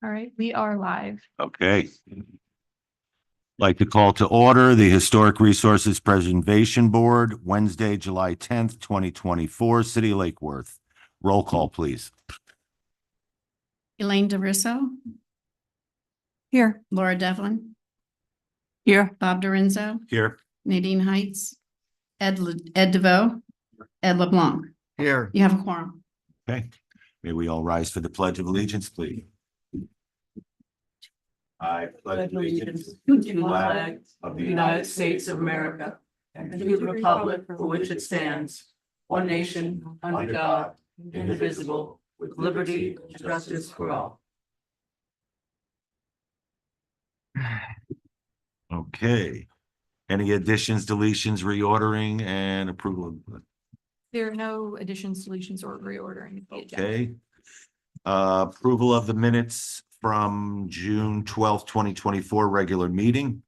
All right, we are live. Okay. Like to call to order the Historic Resources Preservation Board, Wednesday, July 10th, 2024, City of Lake Worth. Roll call, please. Elaine DeRisso. Here. Laura Devlin. Here. Bob Dorenzo. Here. Nadine Heights. Ed DeVoe. Ed LeBlanc. Here. You have a quorum. Okay. May we all rise for the Pledge of Allegiance, please. I pledge allegiance to the flag of the United States of America and to the republic for which it stands, one nation, under God, indivisible, with liberty and justice for all. Okay. Any additions, deletions, reordering, and approval? There are no additions, deletions, or reordering of the agenda. Okay. Approval of the minutes from June 12th, 2024, regular meeting.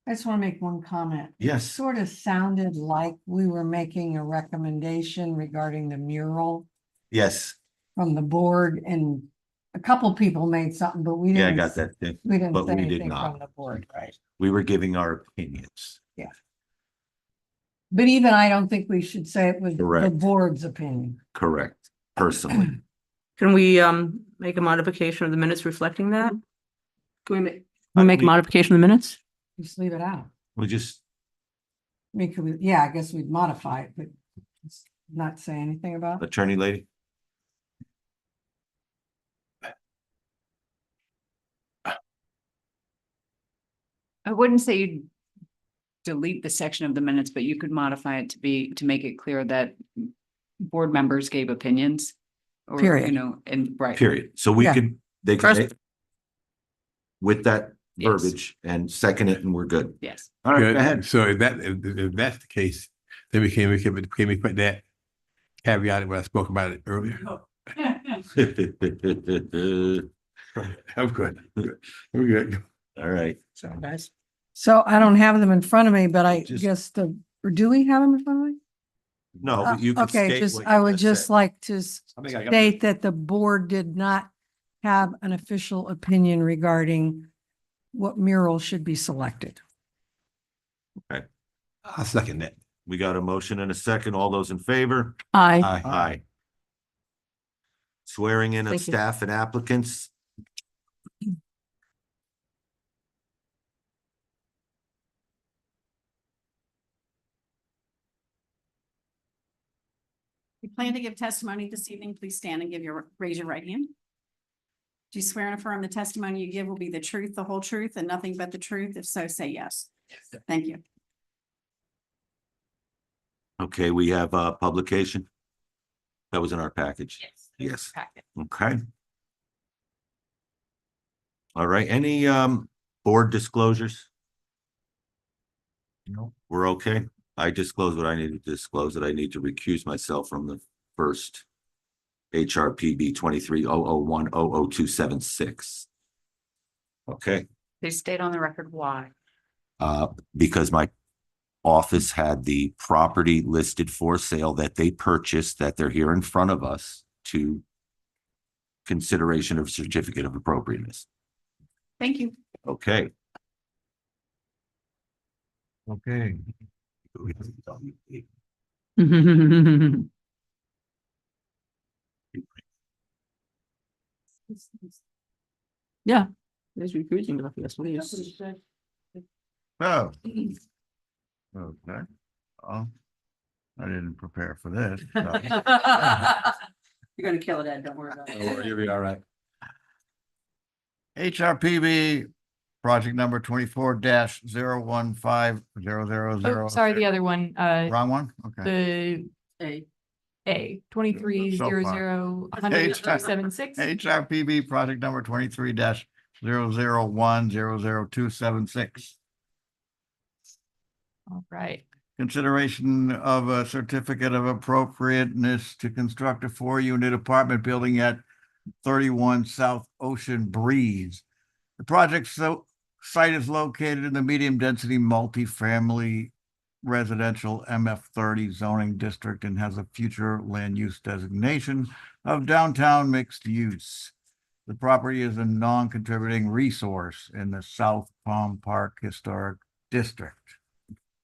I just want to make one comment. Yes. Sort of sounded like we were making a recommendation regarding the mural Yes. from the board, and a couple people made something, but we Yeah, I didn't. got that thing. We didn't but say we did anything not. from the board, right? We were giving our opinions. But even I don't think we should say it was the Correct. board's opinion. Correct. Personally. Can we make a modification of the minutes reflecting that? Can we I make a believe- modification of the minutes? Just leave it out. We just, I mean, yeah, I guess we'd modify it, but just not say anything about it. attorney lady. I wouldn't say you'd delete the section of the minutes, but you could modify it to make it clear that board members gave opinions. Or, Period. you know, and right. Period. So we Yeah. could, they could First- make with that Yes. verbiage and second it and we're good. Yes. All right, Good. go ahead. So if that's the case, then we can put that caveat where I spoke about it earlier. I'm good. We're good. All right. So guys. So I don't have them in front of me, but I Just- guess or do we have them in front of me? No, but you can Okay, state just, what I you would just said. like to I think I got- state that the board did not have an official opinion regarding what mural should be selected. I'll second that. We got a motion and a second. All those in favor? Aye. Aye. Swearing in of Thank you. staff and applicants. You plan to give testimony this evening, please stand and raise your right hand. Do you swear and affirm the testimony you give will be the truth, the whole truth, and nothing but the truth? If so, say yes. Thank you. Okay, we have a publication. That was in our package. Yes. Packet. Okay. All right, any board disclosures? No. We're okay. I disclosed what I needed to disclose, that I need to recuse myself from the first Hrpb 2300100276. Okay, Please state on the record why. because my office had the property listed for sale that they purchased, that they're here in front of us to consideration of certificate of appropriateness. Thank you. Okay. Okay. Yeah. There's recruiting about yes, please. Oh. Okay. Oh. I didn't prepare for this. so. You're gonna kill it, Ed, don't worry about it. You'll be all right. HRPB project number 24-015000. Oh, sorry, the other one, Wrong one? Okay. the A 2300100276. HRPB project number 23-001000276. All right. Consideration of a certificate of appropriateness to construct a 4-unit apartment building at 31 South Ocean Breeze. The project site is located in the medium-density multifamily residential MF30 zoning district and has a future land use designation of downtown mixed use. The property is a non-contributing resource in the South Palm Park Historic District.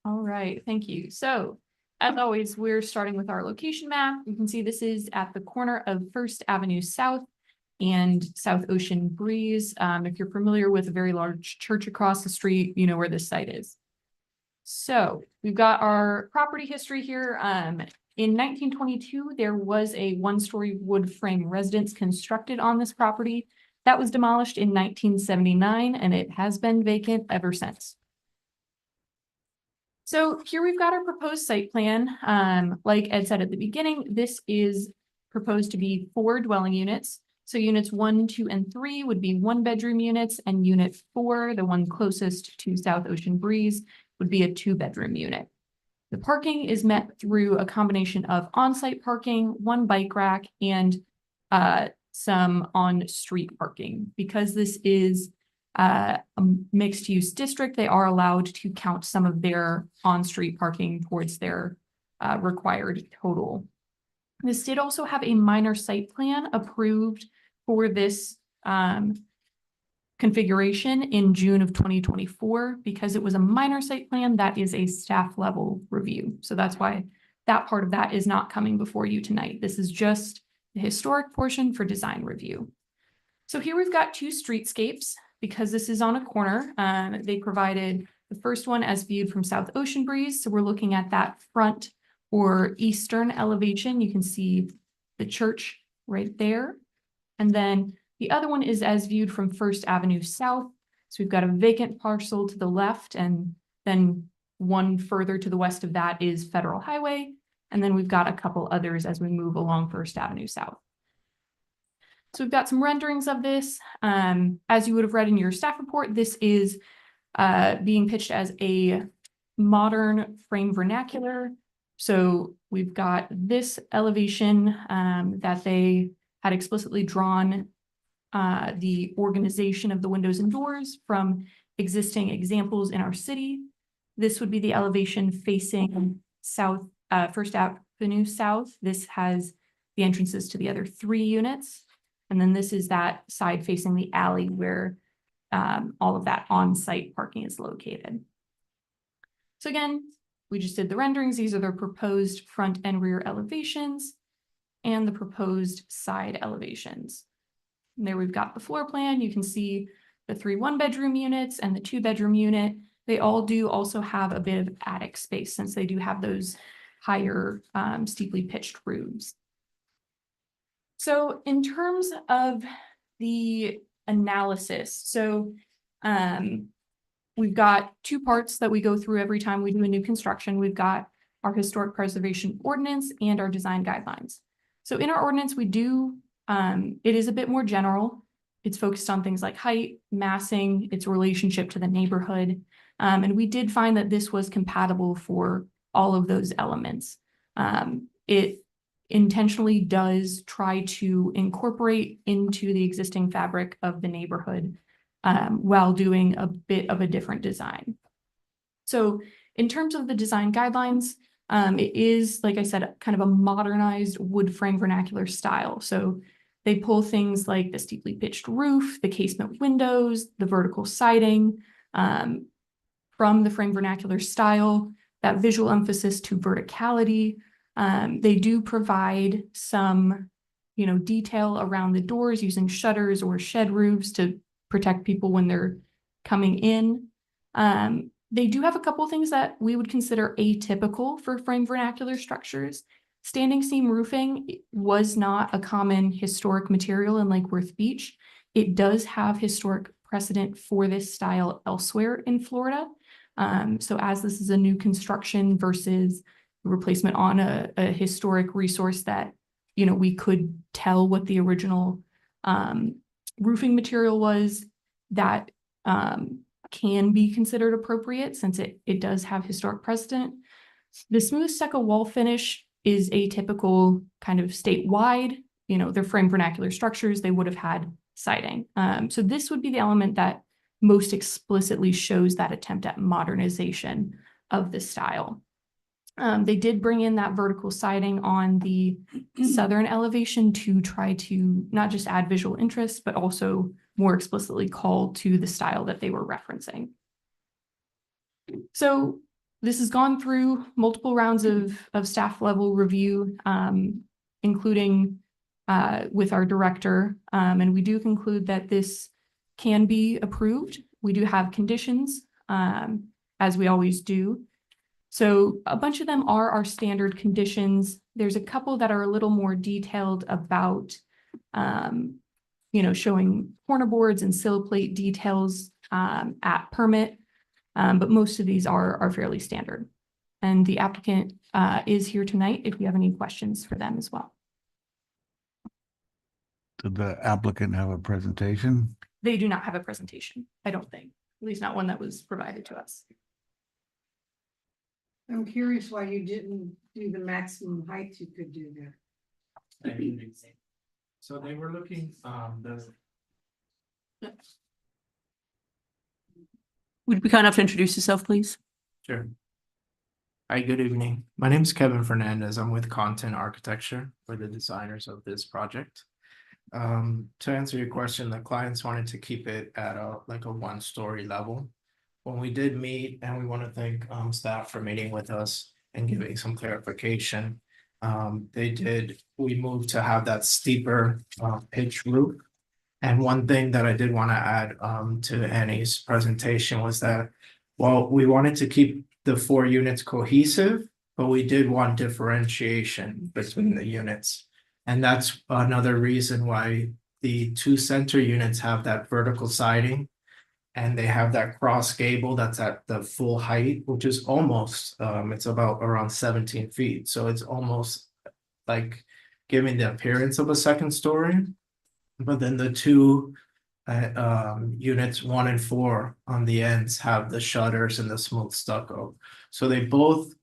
All right, thank you. So as always, we're starting with our location map. You can see this is at the corner of First Avenue South and South Ocean Breeze. If you're familiar with a very large church across the street, you know where this site is. So we've got our property history here. In 1922, there was a one-story wood frame residence constructed on this property. That was demolished in 1979, and it has been vacant ever since. So here we've got our proposed site plan. Like Ed said at the beginning, this is proposed to be 4 dwelling units. So units 1, 2, and 3 would be 1-bedroom units, and unit 4, the one closest to South Ocean Breeze, would be a 2-bedroom unit. The parking is met through a combination of on-site parking, 1 bike rack, and some on-street parking. Because this is a mixed-use district, they are allowed to count some of their on-street parking towards their required total. This did also have a minor site plan approved for this configuration in June of 2024. Because it was a minor site plan, that is a staff level review. So that's why that part of that is not coming before you tonight. This is just the historic portion for design review. So here we've got 2 streetscapes. Because this is on a corner, they provided the first one as viewed from South Ocean Breeze. So we're looking at that front or eastern elevation. You can see the church right there. And then the other one is as viewed from First Avenue South. So we've got a vacant parcel to the left, and then one further to the west of that is Federal Highway. And then we've got a couple others as we move along First Avenue South. So we've got some renderings of this. As you would have read in your staff report, this is being pitched as a modern frame vernacular. So we've got this elevation that they had explicitly drawn the organization of the windows and doors from existing examples in our city. This would be the elevation facing South, First Avenue South. This has the entrances to the other 3 units. And then this is that side facing the alley where all of that on-site parking is located. So again, we just did the renderings. These are the proposed front and rear elevations and the proposed side elevations. And there we've got the floor plan. You can see the 3 1-bedroom units and the 2-bedroom unit. They all do also have a bit of attic space since they do have those higher steeply pitched roofs. So in terms of the analysis, so we've got 2 parts that we go through every time we do a new construction. We've got our historic preservation ordinance and our design guidelines. So in our ordinance, we do, it is a bit more general. It's focused on things like height, massing, its relationship to the neighborhood. And we did find that this was compatible for all of those elements. It intentionally does try to incorporate into the existing fabric of the neighborhood while doing a bit of a different design. So in terms of the design guidelines, it is, like I said, kind of a modernized wood frame vernacular style. So they pull things like the steeply pitched roof, the casement windows, the vertical siding from the frame vernacular style, that visual emphasis to verticality. They do provide some, detail around the doors using shutters or shed roofs to protect people when they're coming in. They do have a couple things that we would consider atypical for frame vernacular structures. Standing seam roofing was not a common historic material in Lake Worth Beach. It does have historic precedent for this style elsewhere in Florida. So as this is a new construction versus replacement on a historic resource that, we could tell what the original roofing material was, that can be considered appropriate since it does have historic precedent. The smooth stucco wall finish is a typical kind of statewide, their frame vernacular structures, they would have had siding. So this would be the element that most explicitly shows that attempt at modernization of the style. They did bring in that vertical siding on the southern elevation to try to not just add visual interest, but also more explicitly call to the style that they were referencing. So this has gone through multiple rounds of staff level review, including with our director. And we do conclude that this can be approved. We do have conditions, as we always do. So a bunch of them are our standard conditions. There's a couple that are a little more detailed about, showing corner boards and sill plate details at permit. But most of these are fairly standard. And the applicant is here tonight if you have any questions for them as well. Did the applicant have a presentation? They do not have a presentation, I don't think, at least not one that was provided to us. I'm curious why you didn't do the maximum height you could do there. So they were looking, Would you be kind enough to introduce yourself, please? Sure. Hi, good evening. My name is Kevin Fernandez. I'm with Content Architecture. We're the designers of this project. To answer your question, the clients wanted to keep it at a 1-story level. When we did meet, and we want to thank staff for meeting with us and giving some clarification. We moved to have that steeper pitch roof. And one thing that I did want to add to Annie's presentation was that while we wanted to keep the 4 units cohesive, but we did want differentiation between the units. And that's another reason why the 2 center units have that vertical siding. And they have that cross gable that's at the full height, which is almost, it's about around 17 feet. So it's almost like giving the appearance of a 2nd story. But then the 2 units 1 and 4 on the ends have the shutters and the smooth stucco. So they both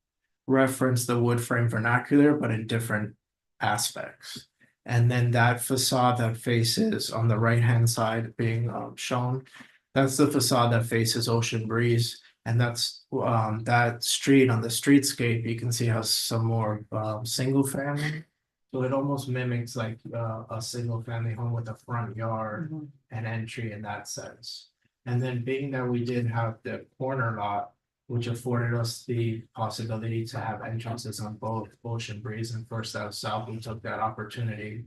reference the wood frame vernacular, but in different aspects. And then that facade that faces on the right-hand side being shown, that's the facade that faces Ocean Breeze. And that's that street on the streetscape, you can see has some more single family. So it almost mimics like a single family home with a front yard and entry in that sense. And then being that we did have the corner lot, which afforded us the possibility to have entrances on both Ocean Breeze and First Ave South, we took that opportunity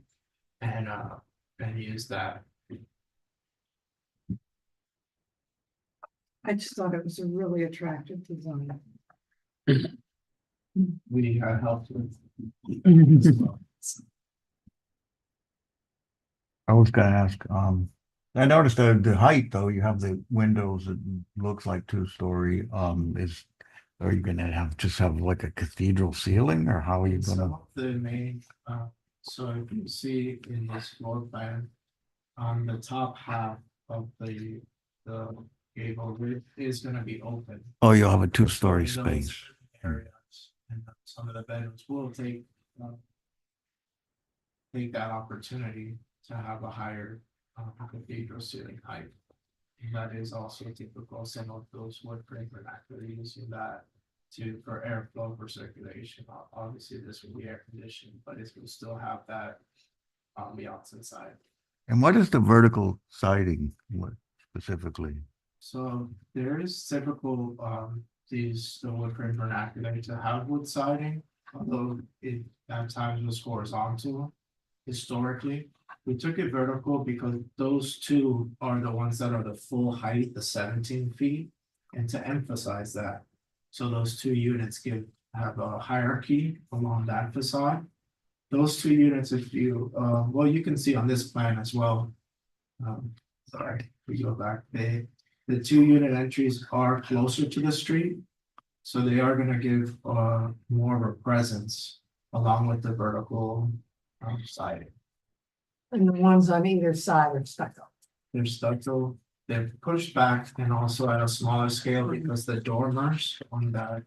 and used that. I just thought it was a really attractive design. We helped with. I was gonna ask, I noticed the height though, you have the windows, it looks like 2-story, are you gonna just have like a cathedral ceiling or how are you gonna? So the main, so if you see in this floor plan, on the top half of the gable width is gonna be open. Oh, you'll have a 2-story So those space. areas and some of the bedrooms will take that opportunity to have a higher cathedral ceiling height. And that is also typical. Some of those wood frame vernacular using that for airflow, for circulation. Obviously, this will be air conditioned, but it will still have that ambiance inside. And what is the vertical siding specifically? So there is typical the wood frame vernacular to have wood siding, although it at times was horizontal. Historically, we took it vertical because those 2 are the ones that are the full height, the 17 feet, and to emphasize that. So those 2 units have a hierarchy along that facade. Those 2 units, if you, you can see on this plan as well. Sorry, we go back. The 2 unit entries are closer to the street. So they are gonna give more of a presence along with the vertical siding. And the ones on either side are stucco. They're stucco, they're pushed back and also at a smaller scale because the dormers on that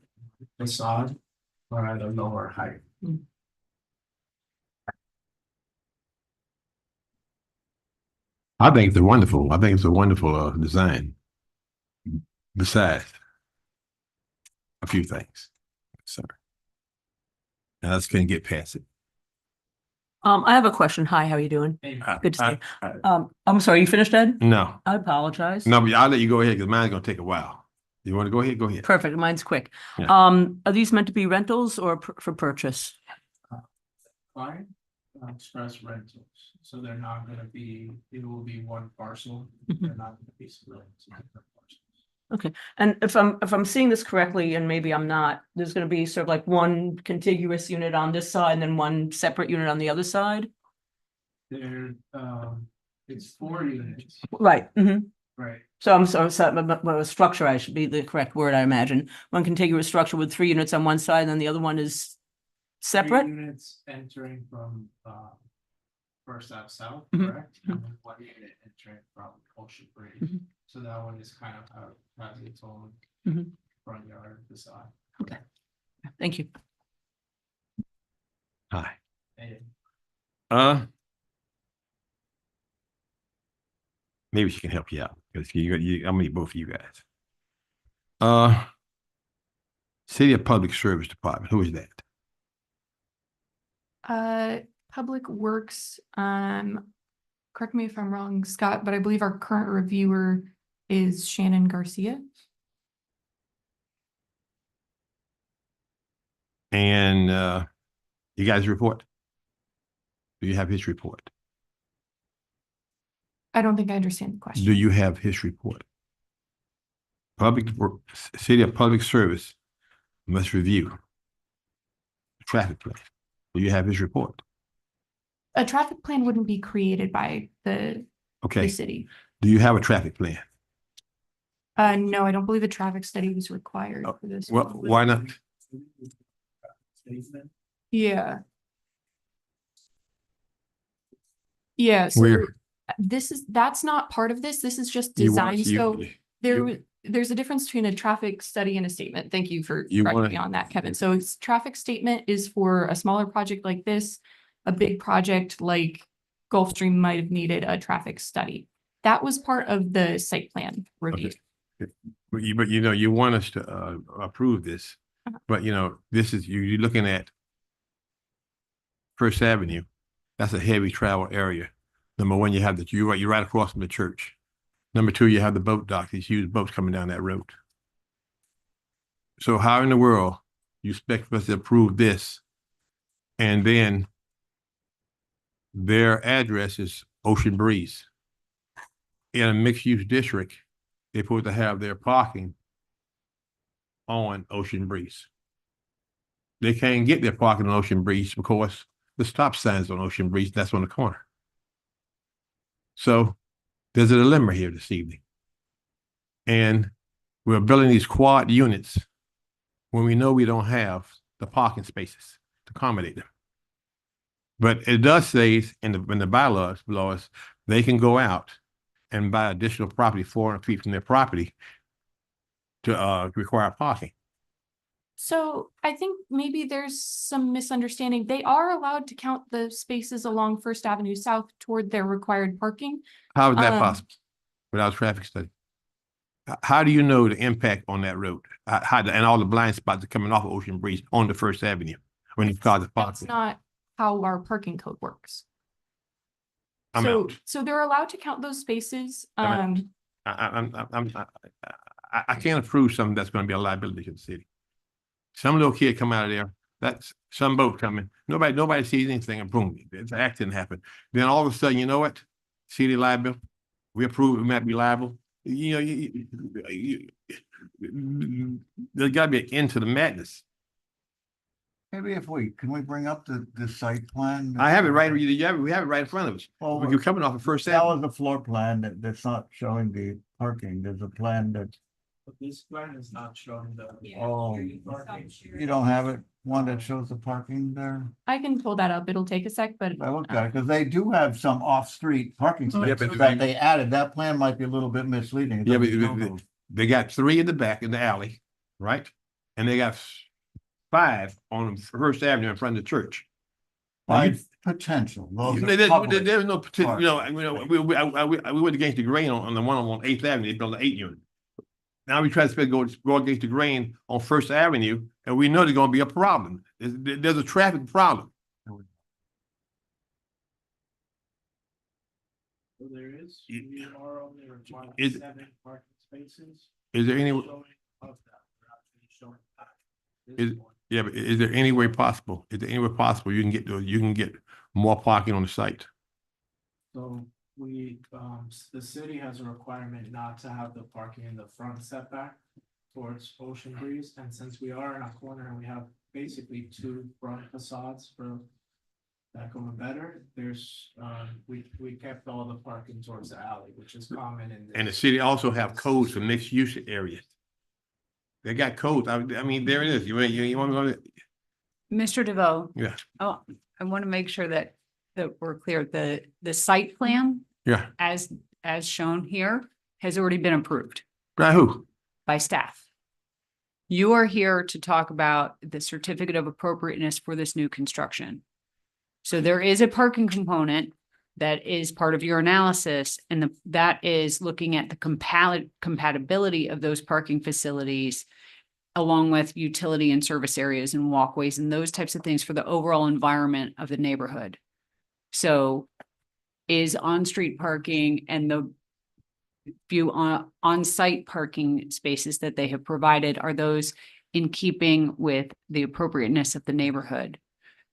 facade are at a lower height. I think it's wonderful. I think it's a wonderful design. Besides a few things, sir. And I just couldn't get past it. I have a question. Hi, how are you doing? Good to see you. I'm sorry, you finished, Ed? No, I apologize. no, but I'll let you go ahead because mine's gonna take a while. You want to go ahead? Go ahead. Perfect, mine's quick. Yeah. Are these meant to be rentals or for purchase? Fine, express rentals, so they're not gonna be, it will be one parcel, Mhm. they're not gonna be split into different parcels. Okay, and if I'm seeing this correctly, and maybe I'm not, there's gonna be sort of like one contiguous unit on this side and then one separate unit on the other side? There, it's 4 units, Right, right? So I'm so, structure, I should be the correct word, I imagine. One contiguous structure with 3 units on one side, and then the other one is 3 separate? units entering from, First Ave South, Mhm. correct? And then 1 unit entering from Ocean Bridge, Mhm. so that one is kind of has its own Mhm. front yard beside. Thank you. Hi. And Uh, maybe she can help you out because I mean, both of you guys. City of Public Service Department, who is that? Public Works, correct me if I'm wrong, Scott, but I believe our current reviewer is Shannon Garcia. And you guys report? Do you have his report? I don't think I understand the question. Do you have his report? City of Public Service must review traffic plan. Do you have his report? A traffic plan wouldn't be created by the Okay. city. Do you have a traffic plan? No, I don't believe a traffic study was required Oh, for this. Well, one. why not? Yeah. Yeah, so Where? that's not part of this. This is just You want- design. you- So you- there's a difference between a traffic study and a statement. Thank you for You correcting wanna- me on that, Kevin. So it's traffic statement is for a smaller project like this. A big project like Gulfstream might have needed a traffic study. That was part of the site plan review. Okay. But you want us to approve this, but this is, you're looking at First Avenue. That's a heavy travel area. Number one, you have you're right across from the church. Number two, you have the boat dock, these huge boats coming down that road. So how in the world you expect us to approve this? And then their address is Ocean Breeze. In a mixed-use district, they're supposed to have their parking on Ocean Breeze. They can't get their parking on Ocean Breeze because the stop sign's on Ocean Breeze, that's on the corner. So there's a dilemma here this evening. And we're building these quad units when we know we don't have the parking spaces to accommodate them. But it does say in the bylaws, they can go out and buy additional property 400 feet from their property to require parking. So I think maybe there's some misunderstanding. They are allowed to count the spaces along First Avenue South toward their required parking. How is that Um, possible without a traffic study? How do you know the impact on that road? And all the blind spots are coming off of Ocean Breeze on the First Avenue when the cars are That's parking? not how our parking code works. I'm So, out. so they're allowed to count those spaces. I'm I can't approve something that's going to be a liability to the city. Some little kid come out of there, that's some boat coming, nobody sees anything, and boom, the accident happened. Then all of a sudden, you know what? City liable, we approve, we might be liable. There's got to be an end to the madness. Maybe can we bring up the site plan? I have it right, we have it right in front of us. Well, You're coming off of First that Avenue. was the floor plan that's not showing the parking. There's a plan that, But this plan is not showing the. oh, you don't have it, one that shows the parking there? I can pull that up. It'll take a sec, but I looked at it, because they do have some off-street parking Yeah, spaces but- that they added. That plan might be a little bit misleading. It Yeah, doesn't show but those. they got 3 in the back in the alley, right? And they got 5 on First Avenue in front of the church. Now, you- Five potential. Those are There's public. no potential, we went against the grain on the one on 8th Avenue, they built an 8 unit. Now we try to go against the grain on First Avenue, and we know there's gonna be a problem. There's a traffic problem. So there is, Y- we are only requiring Is- 7 parking spaces. Is there any, Showing of that, we're actually showing that. Is- This one. yeah, but is there any way possible? Is there any way possible you can get more parking on the site? So we, the city has a requirement not to have the parking in the front setback towards Ocean Breeze, and since we are in a corner and we have basically 2 front facades for that going better, there's, we kept all the parking towards the alley, which is common in. And the this- city also have codes for mixed use areas. They got codes. I mean, there it is. You want me to, Mr. DeVoe. yeah, Oh, I want to make sure that we're clear. The site plan yeah. as shown here has already been approved By who? by staff. You are here to talk about the certificate of appropriateness for this new construction. So there is a parking component that is part of your analysis, and that is looking at the compatibility of those parking facilities along with utility and service areas and walkways and those types of things for the overall environment of the neighborhood. So is on-street parking and the few on-site parking spaces that they have provided, are those in keeping with the appropriateness of the neighborhood?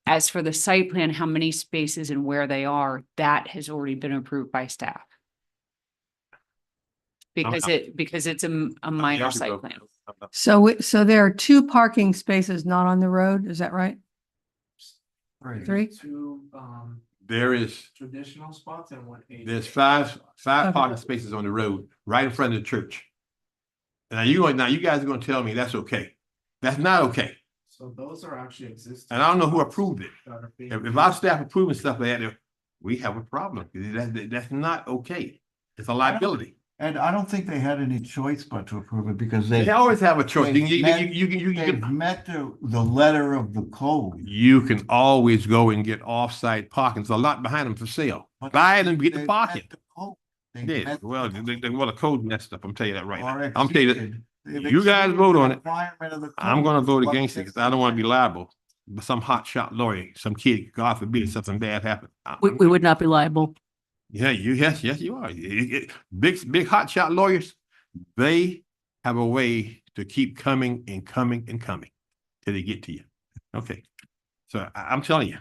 As for the site plan, how many spaces and where they are, that has already been approved by staff. Because it's a minor site plan. So there are 2 parking spaces not on the road, is that right? Three? 2, There is, traditional spots and 1 ADA. there's five Okay. parking spaces on the road, right in front of the church. Now you guys are gonna tell me that's okay. That's not okay. So those are actually existing. And I don't know who approved it. that are being If our staff approving stuff like that, we have a problem. That's not okay. It's a liability. And I don't think they had any choice but to approve it because They always have a choice. they've You met the letter of the code. can always go and get off-site parking. There's a lot behind them for sale. But Buy it and get the they've parking. met the code. They've Yeah, met well, the code messed up. I'm telling you that right now. or I'm telling you that. exceeded. They've You guys exceeded vote the on it. requirement of the I'm code. gonna vote What against it they because I don't want to be said. liable. But some hotshot lawyer, some kid, God forbid, something bad happened. We would not be liable. Yeah, yes, you are. Big hotshot lawyers, they have a way to keep coming and coming and coming till they get to you. Okay, so I'm telling you,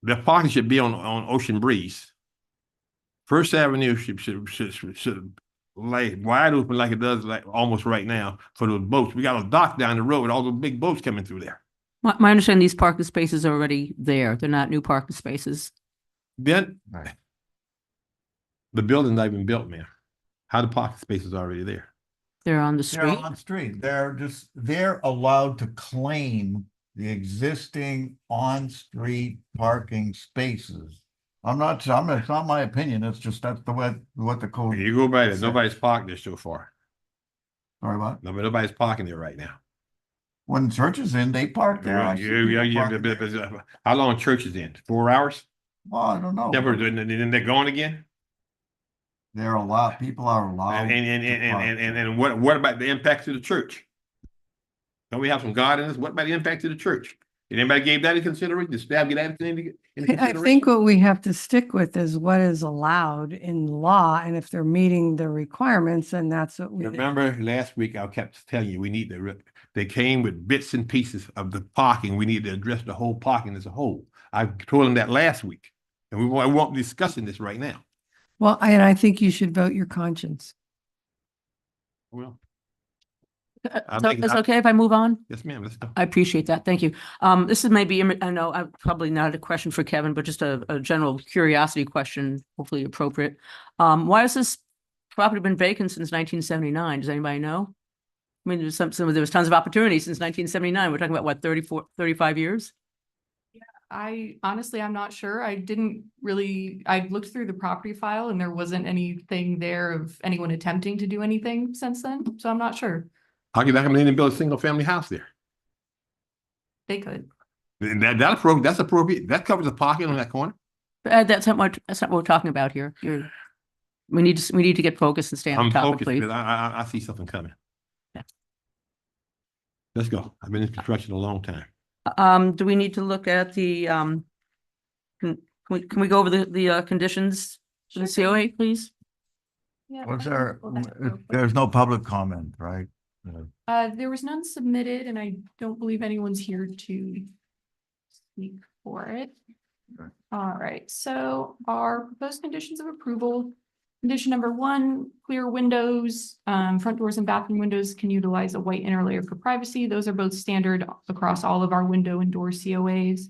the parking should be on Ocean Breeze. First Avenue should lay wide open like it does like almost right now for those boats. We got a dock down the road, all those big boats coming through there. My understanding, these parking spaces are already there. They're not new parking spaces. Then Right. the building's not even built, man. How the parking space is already there? They're on the They're street. on street. They're allowed to claim the existing on-street parking spaces. It's not my opinion. It's just that's the way, what the code. You go by there, says. nobody's parked there so far. Sorry, what? Nobody's parking there right now. When church is in, they park there. I see people parking there. How long church is in? 4 hours? Well, I don't know. Never, then they're gone again? People are allowed. And what about the impact to the church? Don't we have some God in this? What about the impact to the church? Did anybody give that into consideration? Did staff get that into I consideration? think what we have to stick with is what is allowed in law, and if they're meeting the requirements, then that's what we. Remember last week, I kept telling you, we need to, they came with bits and pieces of the parking. We need to address the whole parking as a whole. I told them that last week, and we won't be discussing this right now. Well, and I think you should vote your conscience. Well, So it's okay if I move on? yes, ma'am, let's go. I appreciate that. Thank you. This is maybe, I know, probably not a question for Kevin, but just a general curiosity question, hopefully appropriate. Why has this property been vacant since 1979? Does anybody know? I mean, there was tons of opportunity since 1979. We're talking about what, 35 years? I'm not sure. I looked through the property file and there wasn't anything there of anyone attempting to do anything since then. So I'm not sure. How come they didn't build a single family house there? They could. And that's appropriate. That covers the parking on that corner. That's not what we're talking about here. We need to get focused and stay on I'm the topic, focused, please. because I see something coming. Yeah. Let's go. I've been in construction a long time. Do we need to look at the, can we go over the conditions for the COA, please? Yeah, Was I can there, pull that up real quick. there's no public comment, right? There was none submitted and I don't believe anyone's here to speak for it. Okay. All right, so our proposed conditions of approval. Condition number 1, clear windows, front doors and bathroom windows can utilize a white inner layer for privacy. Those are both standard across all of our window and door COAs.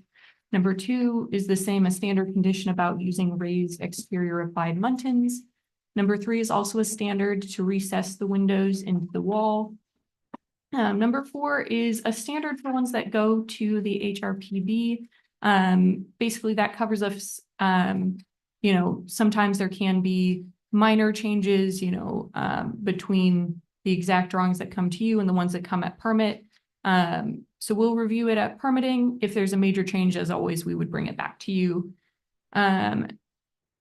Number 2 is the same, a standard condition about using raised exterior applied muntins. Number 3 is also a standard to recess the windows into the wall. Number 4 is a standard for ones that go to the Hrpb. Basically that covers us, sometimes there can be minor changes, between the exact drawings that come to you and the ones that come at permit. So we'll review it at permitting. If there's a major change, as always, we would bring it back to you.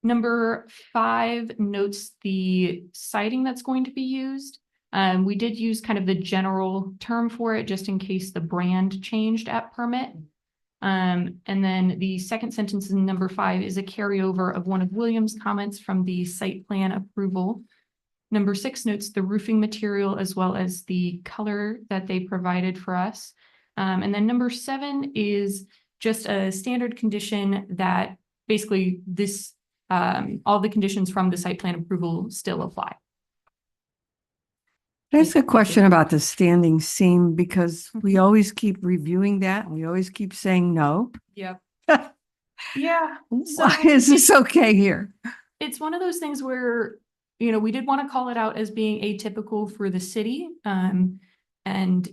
Number 5 notes the siding that's going to be used. We did use kind of the general term for it, just in case the brand changed at permit. And then the second sentence in number 5 is a carryover of one of William's comments from the site plan approval. Number 6 notes the roofing material as well as the color that they provided for us. And then number 7 is just a standard condition that basically this, all the conditions from the site plan approval still apply. There's a question about the standing seam because we always keep reviewing that. And we always keep saying no. Yep. Yeah. Why is this okay here? It's one of those things where, we did want to call it out as being atypical for the city. And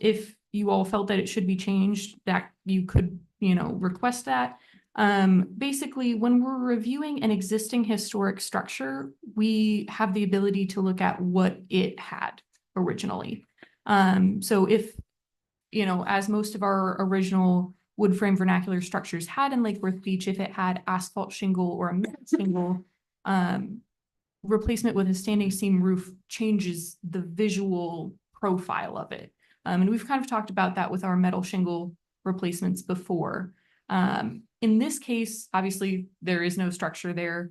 if you all felt that it should be changed, that you could, request that. Basically, when we're reviewing an existing historic structure, we have the ability to look at what it had originally. So if, as most of our original wood frame vernacular structures had in Lake Worth Beach, if it had asphalt shingle or a metal shingle, replacement with a standing seam roof changes the visual profile of it. And we've kind of talked about that with our metal shingle replacements before. In this case, obviously, there is no structure there.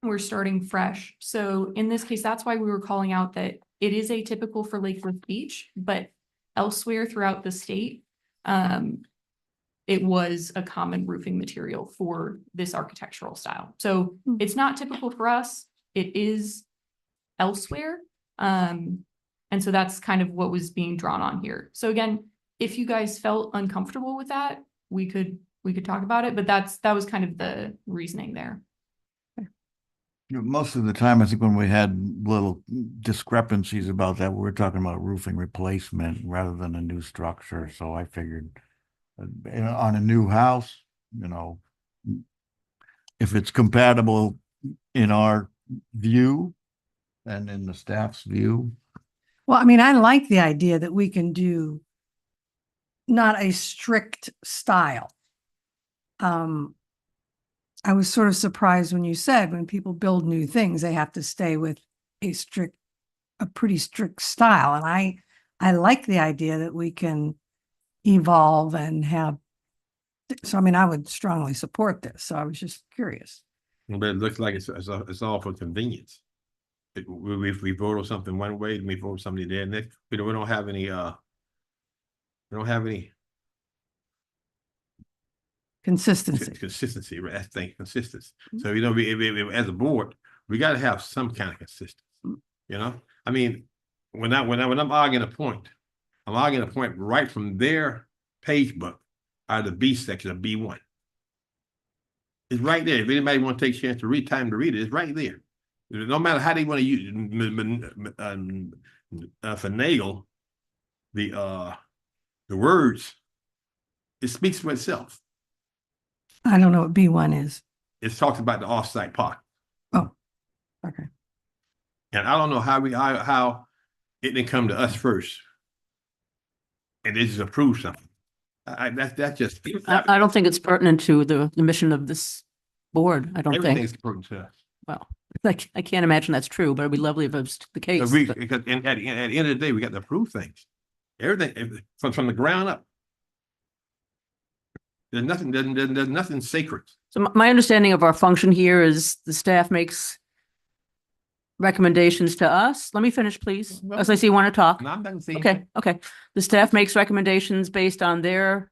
We're starting fresh. So in this case, that's why we were calling out that it is atypical for Lake Worth Beach, but elsewhere throughout the state, it was a common roofing material for this architectural style. So it's not typical for us. It is elsewhere. And so that's kind of what was being drawn on here. So again, if you guys felt uncomfortable with that, we could talk about it, but that was kind of the reasoning there. Most of the time, I think when we had little discrepancies about that, we were talking about roofing replacement rather than a new structure. So I figured on a new house, if it's compatible in our view and in the staff's view. Well, I mean, I like the idea that we can do not a strict style. I was sort of surprised when you said when people build new things, they have to stay with a pretty strict style. And I like the idea that we can evolve and have. So, I mean, I would strongly support this. So I was just curious. But it looks like it's all for convenience. We vote on something one way and we vote something there, and we don't have any consistency, right? That's the thing, consistency. So, as a board, we got to have some kind of consistency, I mean, when I'm arguing a point, I'm arguing a point right from their page book out of the B section of B1. It's right there. If anybody want to take a chance to read, it's right there. No matter how they want to use finagle the words, it speaks for itself. I don't know what B1 is. It talks about the off-site park. Oh, okay. And I don't know how it didn't come to us first. And they just approved something. That's just. I don't think it's pertinent to the mission of this board. I don't think. Everything's pertinent to us. Well, I can't imagine that's true, but it'd be lovely if it was the case. So but- because at the end of the day, we got to approve things. Everything from the ground up. There's nothing sacred. So my understanding of our function here is the staff makes recommendations to us. Let me finish, please, as I see you want to talk. And I'm not saying. Okay, okay. The staff makes recommendations based on their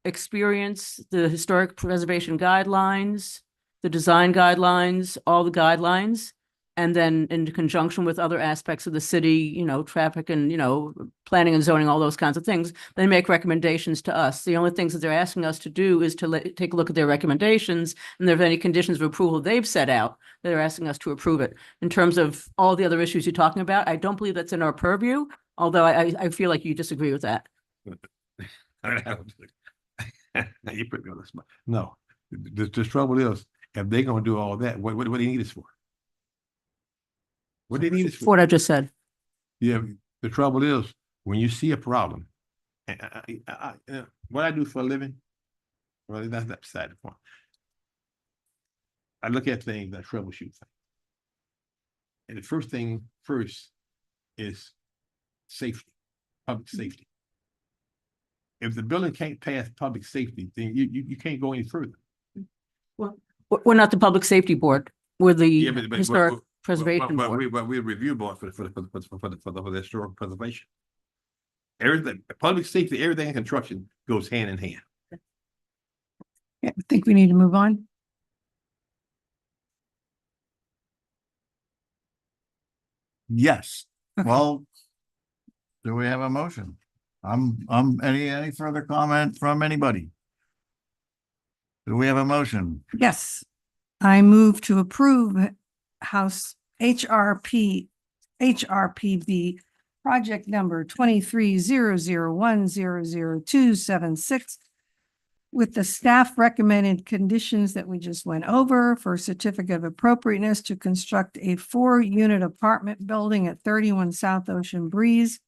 experience, the historic preservation guidelines, the design guidelines, all the guidelines. And then in conjunction with other aspects of the city, you know, traffic and, you know, planning and zoning, all those kinds of things, they make recommendations to us. The only things that they're asking us to do is to take a look at their recommendations. And if there are any conditions of approval they've set out, they're asking us to approve it. In terms of all the other issues you're talking about, I don't believe that's in our purview, although I feel like you disagree with that. You put me on the spot. No, the trouble is, if they're gonna do all that, what do they need us for? What do they need us for? What I just said. Yeah, the trouble is, when you see a problem, and what I do for a living, well, that's not beside the point. I look at things, I troubleshoot things. And the first thing is safety, public safety. If the building can't pass public safety, then you can't go any further. We're not the Public Safety Board. We're the Yeah, but- Historic but- Preservation but Board. we're a review board for the historical preservation. Everything, public safety, everything in construction goes hand in hand. Yeah, I think we need to move on. Yes. Okay. Well, do we have a motion? Any further comment from anybody? Do we have a motion? Yes, I move to approve House HRPB project number 2300100276 with the staff recommended conditions that we just went over for certificate of appropriateness to construct a 4-unit apartment building at 31 South Ocean Breeze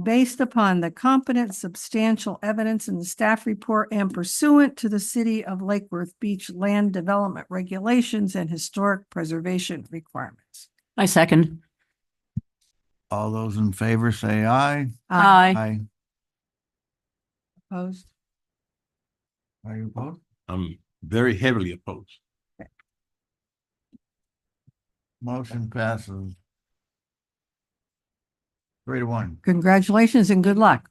based upon the competent substantial evidence in the staff report and pursuant to the City of Lake Worth Beach land development regulations and historic preservation requirements. I second. All those in favor say aye. Aye. Aye. Opposed? Are you opposed? I'm very heavily opposed. Motion passes. 3-1. Congratulations and good luck.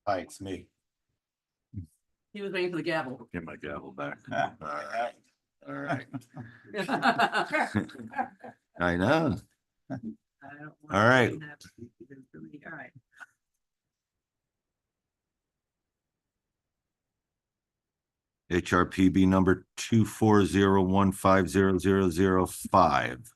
Hi, it's me. He was waiting for the gavel. Get my gavel back. All right. All right. I know. All right. All right. HRPB number 240150005.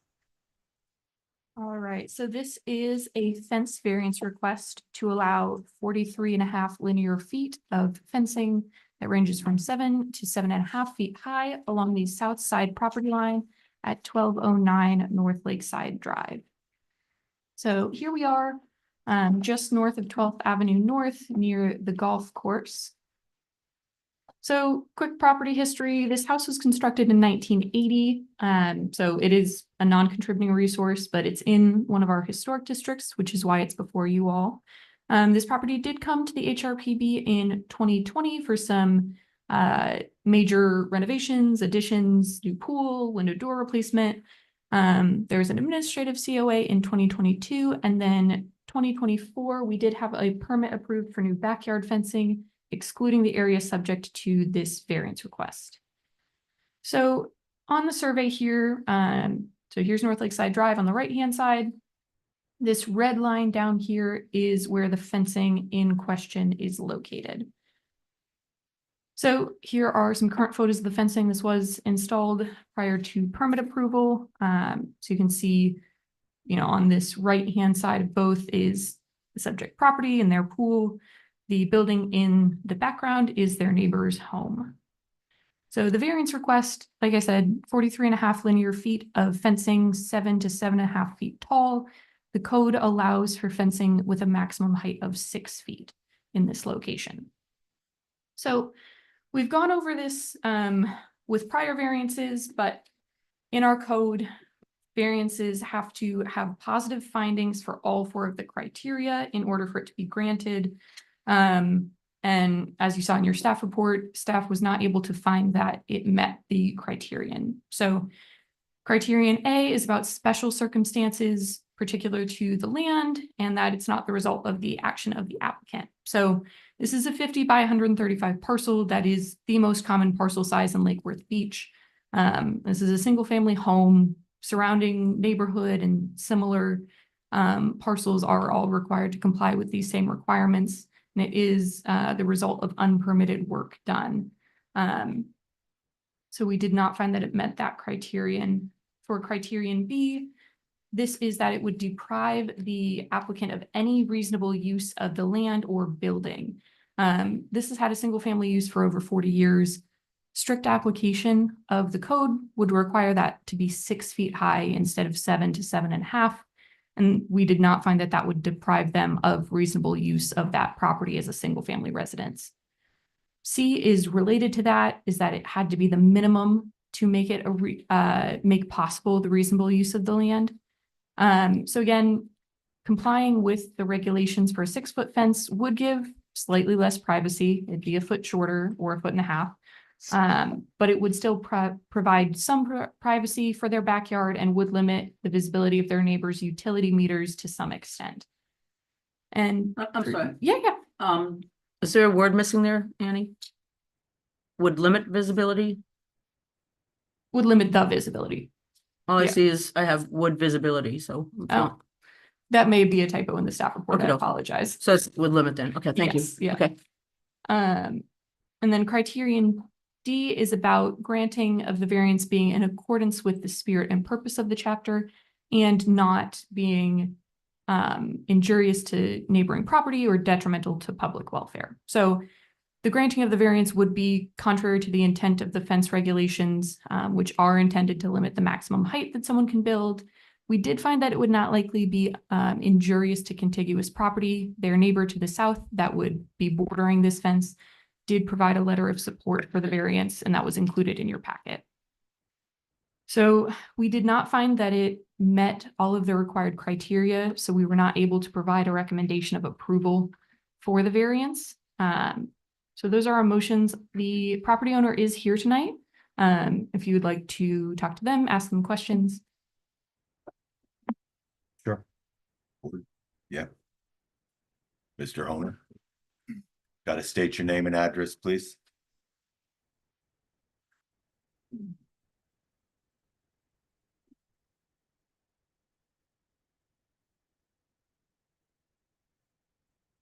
All right, so this is a fence variance request to allow 43.5 linear feet of fencing that ranges from 7 to 7.5 feet high along the south side property line at 1209 North Lakeside Drive. So here we are, just north of 12th Avenue North near the golf course. So quick property history, this house was constructed in 1980. So it is a non-contributing resource, but it's in one of our historic districts, which is why it's before you all. This property did come to the HRPB in 2020 for some major renovations, additions, new pool, window door replacement. There's an administrative COA in 2022, and then 2024, we did have a permit approved for new backyard fencing, excluding the area subject to this variance request. So on the survey here, so here's North Lakeside Drive on the right-hand side. This red line down here is where the fencing in question is located. So here are some current photos of the fencing. This was installed prior to permit approval. So you can see, you know, on this right-hand side of both is the subject property and their pool. The building in the background is their neighbor's home. So the variance request, like I said, 43.5 linear feet of fencing, 7 to 7.5 feet tall. The code allows for fencing with a maximum height of 6 feet in this location. So we've gone over this with prior variances, but in our code, variances have to have positive findings for all 4 of the criteria in order for it to be granted. And as you saw in your staff report, staff was not able to find that it met the criterion. So criterion A is about special circumstances particular to the land and that it's not the result of the action of the applicant. So this is a 50 by 135 parcel that is the most common parcel size in Lake Worth Beach. This is a single family home. Surrounding neighborhood and similar parcels are all required to comply with these same requirements. And it is the result of unpermitted work done. So we did not find that it met that criterion. For criterion B, this is that it would deprive the applicant of any reasonable use of the land or building. This has had a single family use for over 40 years. Strict application of the code would require that to be 6 feet high instead of 7 to 7.5. And we did not find that that would deprive them of reasonable use of that property as a single family residence. C is related to that, is that it had to be the minimum to make it make possible the reasonable use of the land. So again, complying with the regulations for a 6-foot fence would give slightly less privacy. It'd be a foot shorter or a 1.5 feet. But it would still provide some privacy for their backyard and would limit the visibility of their neighbors' utility meters to some extent. And I'm sorry. yeah. Is there a word missing there, Annie? Would limit visibility? Would limit the visibility. All I Yeah. see is I have wood visibility, so. Oh, that may be a typo in the staff report. I Okey-doke. apologize. So it's would limit then. Okay, thank you. Yes, yeah. Okay. And then criterion D is about granting of the variance being in accordance with the spirit and purpose of the chapter and not being injurious to neighboring property or detrimental to public welfare. So the granting of the variance would be contrary to the intent of the fence regulations, which are intended to limit the maximum height that someone can build. We did find that it would not likely be injurious to contiguous property. Their neighbor to the south that would be bordering this fence did provide a letter of support for the variance, and that was included in your packet. So we did not find that it met all of the required criteria, so we were not able to provide a recommendation of approval for the variance. So those are our motions. The property owner is here tonight. If you would like to talk to them, ask them questions. Sure. Yeah. Mr. Owner. Got to state your name and address, please.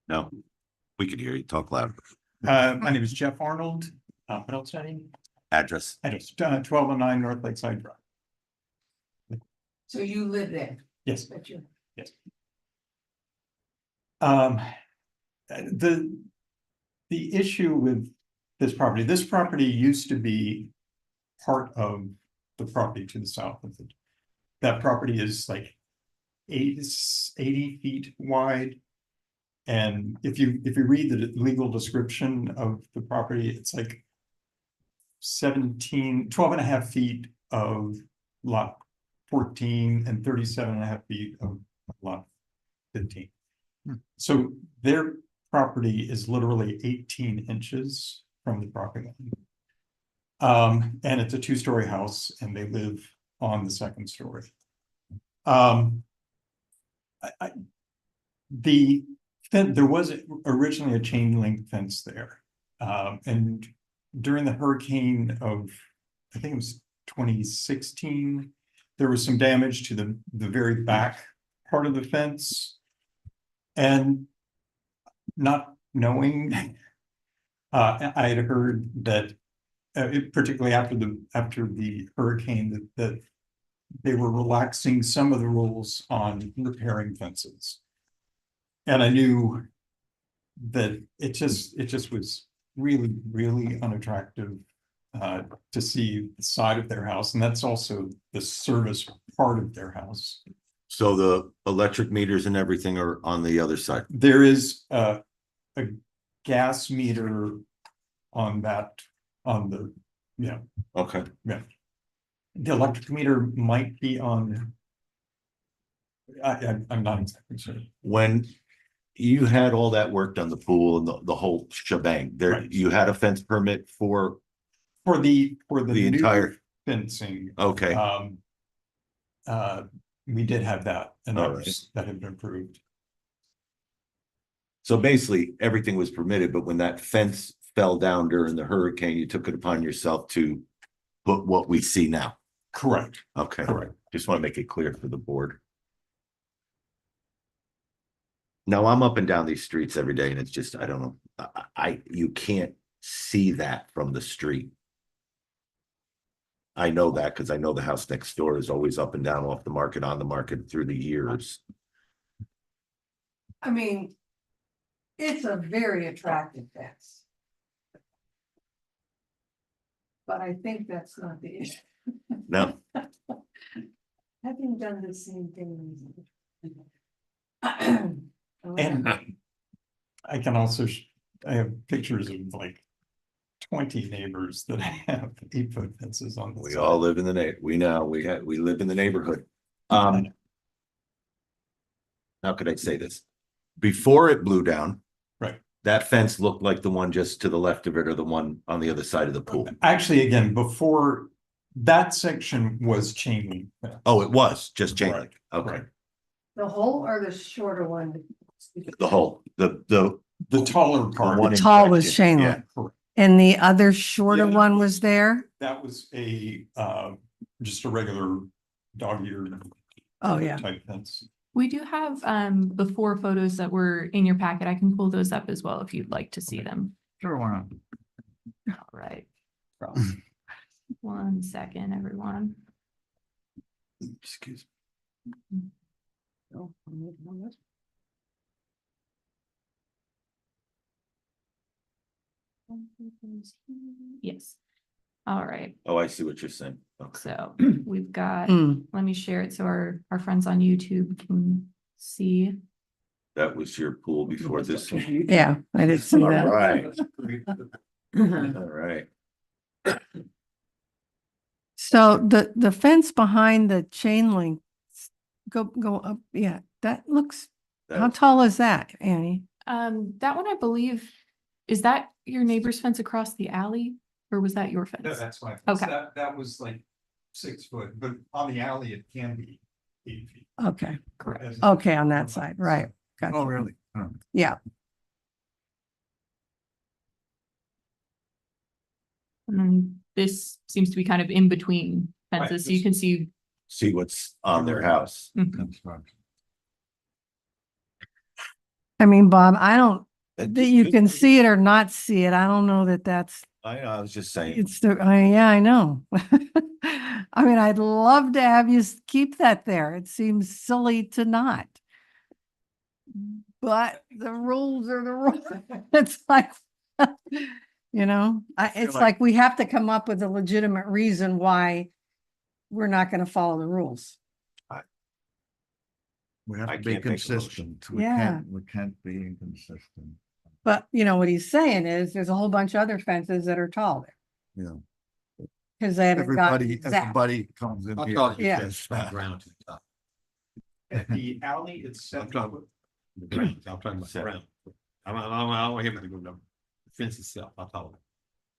No, we could hear you. Talk loud. My name is Jeff Arnold, what else I need? Address. Address, 1209 North Lakeside Drive. So you live there? Yes, But you. yes. The issue with this property used to be part of the property to the south of it. That property is like 80 feet wide. And if you read the legal description of the property, it's like 12.5 feet of lot 14 and 37.5 feet of lot 15. So their property is literally 18 inches from the property line. And it's a 2-story house and they live on the 2nd story. There was originally a chain link fence there. And during the hurricane of, I think it was 2016, there was some damage to the very back part of the fence. And not knowing, I had heard that, particularly after the hurricane, that they were relaxing some of the rules on repairing fences. And I knew that it just was really, really unattractive to see the side of their house. And that's also the service part of their house. So the electric meters and everything are on the other side. There is a gas meter on the, Okay. yeah. The electric meter might be on I'm not exactly sure. When you had all that work done, the pool and the whole shebang, there, Right. you had a fence permit for For the the new entire, fencing, okay, we did have that, and All that right. was, that had been approved. so basically everything was permitted, but when that fence fell down during the hurricane, you took it upon yourself to put what we see now. Correct, Okay, correct. just want to make it clear for the board. Now, I'm up and down these streets every day and it's just, I don't know, you can't see that from the street. I know that because I know the house next door is always up and down, off the market, on the market through the years. I mean, it's a very attractive fence. But I think that's not the issue. No, Having done the same thing. And I can also, I have pictures of like 20 neighbors that have 8-foot fences on the we side. all live in the we live in the neighborhood. How could I say this? Before it blew down. Right. That fence looked like the one just to the left of it or the one on the other side of the pool. Actually, again, before that section was chain link fence. Oh, it was just chain link. Right, Okay. right. The whole or the shorter one? The whole, the The taller part. one The in tall was section, chain yeah. link. Correct. And the other shorter Yeah. one was there? That was a, just a regular dog ear Oh, yeah. type fence. We do have before photos that were in your packet. I can pull those up as well if you'd like to see them. Sure, why not? All right. 1 second, everyone. excuse Yes. All right. Oh, I see what you're saying. Okay. So we've got, Mm. let me share it so our friends on YouTube can see. That was your pool before this. one. Yeah, I did see All that. right. All right. So the fence behind the chain link, go up, yeah, that looks, how That- tall is that, Annie? That one, I believe, is that your neighbor's fence across the alley? Or was that your No, fence? that's my. Okay. That was like 6 foot, but on the alley, it can be 8 feet. Okay, Correct. okay, on that side, right. Gotcha. Oh, really? Yeah, And then this seems to be kind of in between Right, fences, so you this- can see. See what's on their house. That's fine. I mean, Bob, I don't, that you can see it or not see it, I don't know that that's, I was just saying, it's the, yeah, I know. I mean, I'd love to have you keep that there, it seems silly to not. But the rules are the rules, it's like, you know, it's like- like we have to come up with a legitimate reason why we're not gonna follow the rules. We have I to be can't make a motion. consistent. Yeah. We can't be inconsistent. But you know, what he's saying is there's a whole bunch of other fences that are taller. Yeah. Cause they haven't gotten exact. Everybody comes in here. you Yeah. says that. At the alley, it's 7 foot. I'm talking about the ground. I don't hear the fence itself, I thought.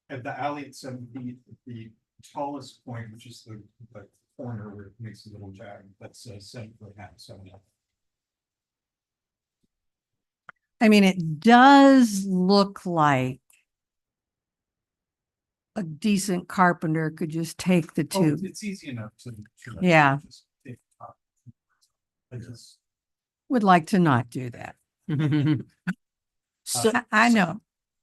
At the alley, it's 7 feet. The tallest point, which is the corner where it makes a little jag, that's 7 foot half, 7.5. I mean, it does look like a decent carpenter could just take the Oh, two. it's easy enough to. Yeah. just take the top. I just. Would like to not do that. So, I know.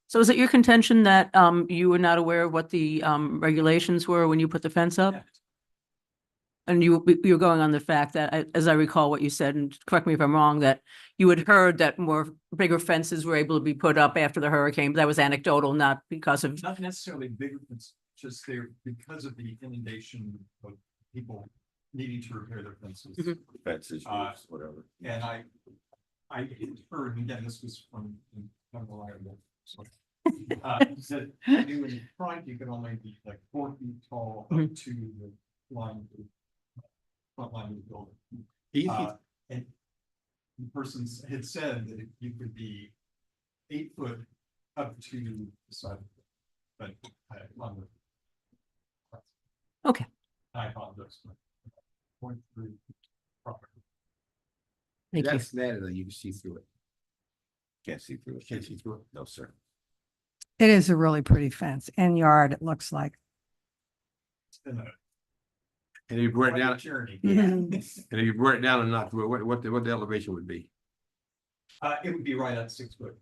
so is it your contention that you were not aware of what the regulations were when you put the fence up? And you're going on the fact that, as I recall what you said, and correct me if I'm wrong, that you had heard that bigger fences were able to be put up after the hurricane, but that was anecdotal, not because of. Not necessarily bigger, it's just there because of the inundation of people needing to repair their fences. Mhm. fences, roofs, whatever. And I had heard, and again, this was from unreliable. So, that I knew in the front, you could only be like 4 feet tall up to the line, front line of the building. Easy, Uh, And the person had said that you could be 8 foot up to the side, but I, longer. Okay. I apologize. Going through property. Thank you. That's that, and then you can see through it. Can't see through it. Can't see through it. No, sir. It is a really pretty fence and yard, it looks like. And And if you brought it down, journey. and if you brought it down and not through it, what the elevation would be? It would be right at 6 foot.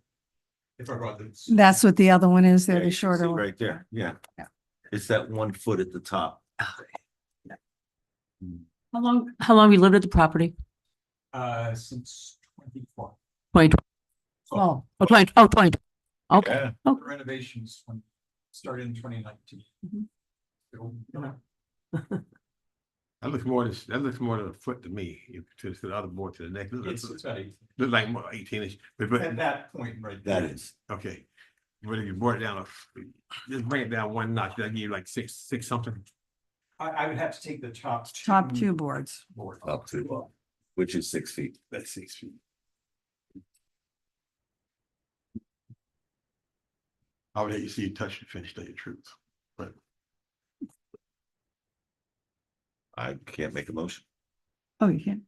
If I brought this. That's what the other one is there, Yeah, the you can see shorter one. right there, yeah. Yeah. It's that 1 foot at the top. How long have you lived at the property? Since 24. 20, Oh, 20, 20. Okay. Yeah. Oh. Renovations started in 2019. Mhm. So, That looks more than a foot to me, to the other board to the next. It's about 18. Look like more 18 inch, but, At that point, right. That there. is. okay. But if you brought it down, just bring it down 1 notch, that'd give you like six something. I would have to take the top. top two boards. boards. Up to, which is 6 feet. That's 6 feet. I would let you see you touch the finish, tell you the truth. But I can't make a motion. Oh, you can.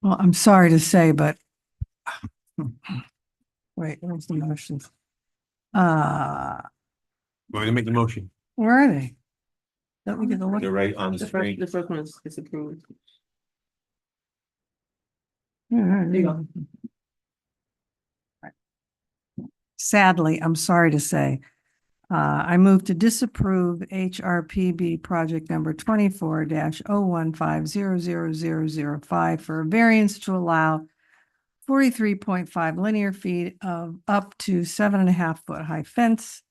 Well, I'm sorry to say, but. Wait, where's the motions? we're gonna make the motion. Where are they? Let me get a look. They're right on the screen. The first one is approved. There you go. Sadly, I'm sorry to say, I move to disapprove HRPB project number 24-015000005 for a variance to allow 43.5 linear feet of up to 7.5 foot high fence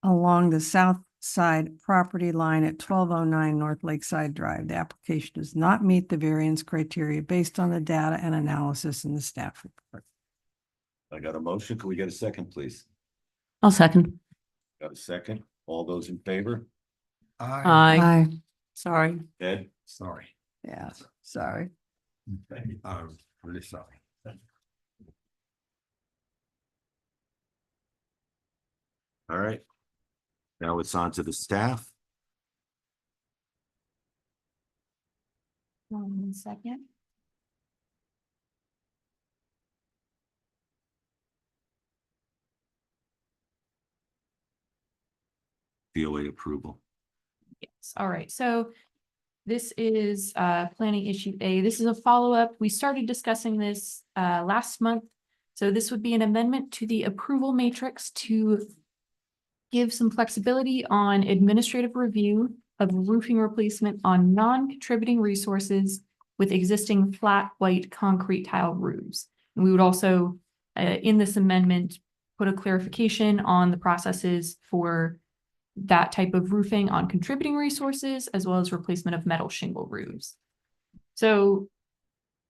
along the south side property line at 1209 North Lakeside Drive. The application does not meet the variance criteria based on the data and analysis in the staff report. I got a motion. Can we get a second, please? I'll second. Got a second? All those in favor? Aye. Aye. Sorry. Ed? Sorry. Yeah, sorry. Really sorry. All right. Now it's on to the staff. 1 second. BOA approval. Yes, all right, so this is planning issue A. This is a follow-up. We started discussing this last month. So this would be an amendment to the approval matrix to give some flexibility on administrative review of roofing replacement on non-contributing resources with existing flat white concrete tile roofs. And we would also, in this amendment, put a clarification on the processes for that type of roofing on contributing resources, as well as replacement of metal shingle roofs. So,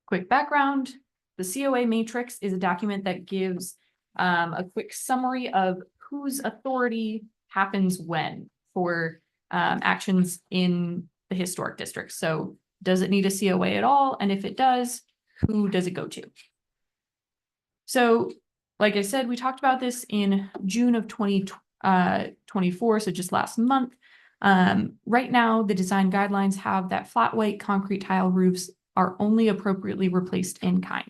quick background, the COA matrix is a document that gives a quick summary of whose authority happens when for actions in the historic district. So does it need a COA at all? And if it does, who does it go to? So, like I said, we talked about this in June of 2024, so just last month. Right now, the design guidelines have that flat white concrete tile roofs are only appropriately replaced in kind.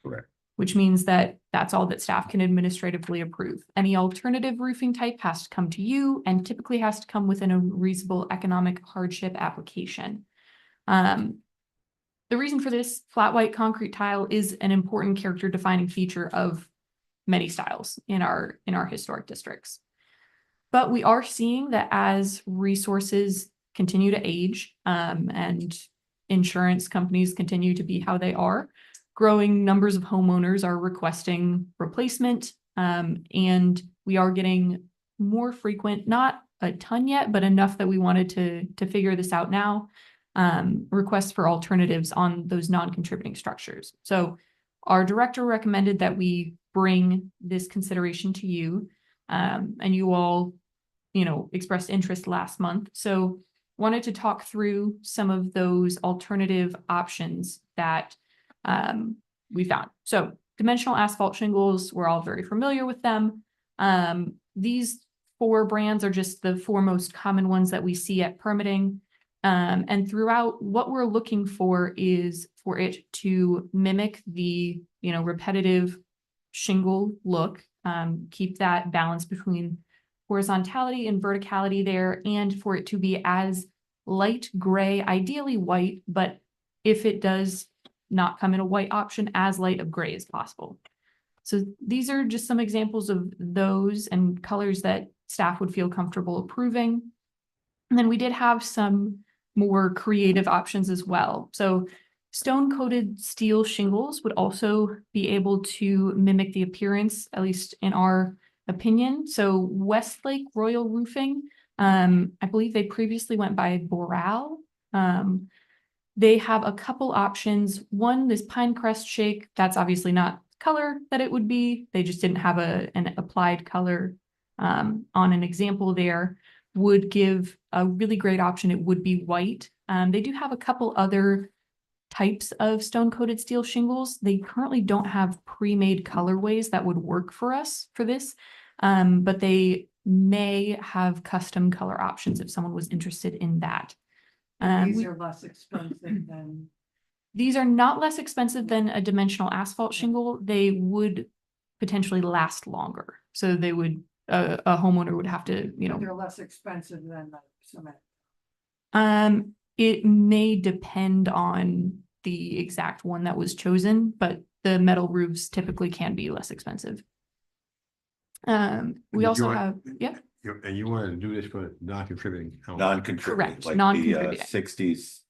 Correct. Which means that that's all that staff can administratively approve. Any alternative roofing type has to come to you and typically has to come within a reasonable economic hardship application. The reason for this, flat white concrete tile is an important character defining feature of many styles in our historic districts. But we are seeing that as resources continue to age and insurance companies continue to be how they are, growing numbers of homeowners are requesting replacement, and we are getting more frequent, not a ton yet, but enough that we wanted to figure this out now, requests for alternatives on those non-contributing structures. So our director recommended that we bring this consideration to you, and you all, expressed interest last month. So wanted to talk through some of those alternative options that we found. So dimensional asphalt shingles, we're all very familiar with them. These 4 brands are just the 4 most common ones that we see at permitting. And throughout, what we're looking for is for it to mimic the, repetitive shingle look, keep that balance between horizontality and verticality there, and for it to be as light gray, ideally white, but if it does not come in a white option, as light of gray as possible. So these are just some examples of those and colors that staff would feel comfortable approving. And then we did have some more creative options as well. So stone-coated steel shingles would also be able to mimic the appearance, at least in our opinion. So Westlake Royal Roofing, I believe they previously went by Boral. They have a couple options. One, this Pinecrest shake, that's obviously not color that it would be. They just didn't have an applied color on an example there. Would give a really great option. It would be white. They do have a couple other types of stone-coated steel shingles. They currently don't have pre-made colorways that would work for us for this, but they may have custom color options if someone was interested in that. These are less expensive than. These are not less expensive than a dimensional asphalt shingle. They would potentially last longer. So they would, a homeowner would have to, They're less expensive than cement. It may depend on the exact one that was chosen, but the metal roofs typically can be less expensive. We you also want- have, yeah, And you wanted to do this for non-contributing. homes. Non-contributing, Correct, like the non-contributing. 60s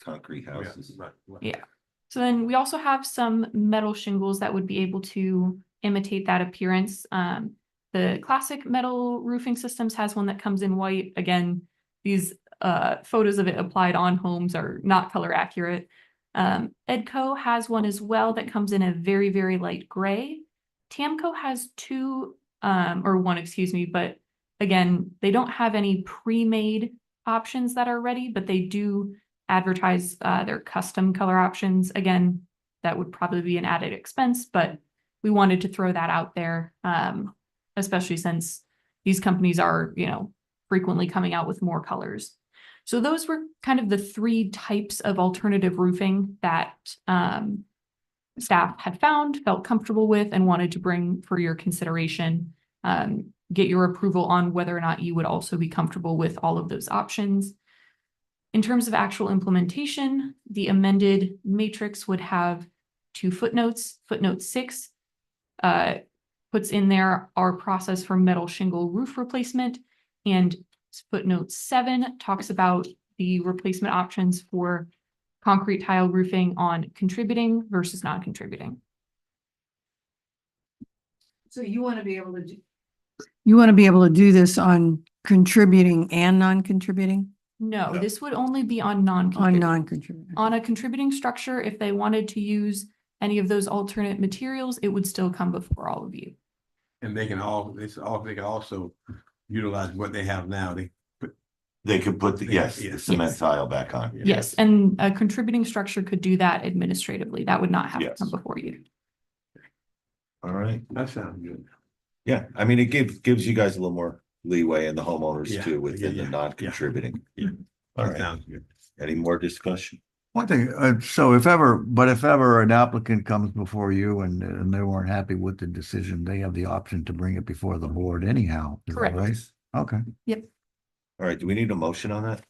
concrete Yeah, houses. right. Yeah. So then we also have some metal shingles that would be able to imitate that appearance. The classic metal roofing systems has one that comes in white. Again, these photos of it applied on homes are not color accurate. Edco has one as well that comes in a very, very light gray. Tamco has 2, or 1, excuse me, but again, they don't have any pre-made options that are ready, but they do advertise their custom color options. Again, that would probably be an added expense, but we wanted to throw that out there, especially since these companies are, frequently coming out with more colors. So those were kind of the 3 types of alternative roofing that staff had found, felt comfortable with, and wanted to bring for your consideration. Get your approval on whether or not you would also be comfortable with all of those options. In terms of actual implementation, the amended matrix would have 2 footnotes. Footnote 6 puts in there our process for metal shingle roof replacement, and footnote 7 talks about the replacement options for concrete tile roofing on contributing versus non-contributing. So you want to be able to do. You want to be able to do this on contributing and non-contributing? No, No. this would only be on On non-contributing. non-contributing. On a contributing structure, if they wanted to use any of those alternate materials, it would still come before all of you. And they can also utilize what they have now. They could put the, yes, the Yes. cement Yes. tile back on. Yes, and a contributing structure could do that administratively. That would not have to Yes. come before you. All right. That sounds good. Yeah, I mean, it gives you guys a little more leeway and the homeowners Yeah, too within yeah, the non-contributing. Yeah. All That right. sounds good. Any more discussion? One thing, so if ever an applicant comes before you and they weren't happy with the decision, they have the option to bring it before the board anyhow. Is that Correct. right? Okay. All right, do we need a motion on that?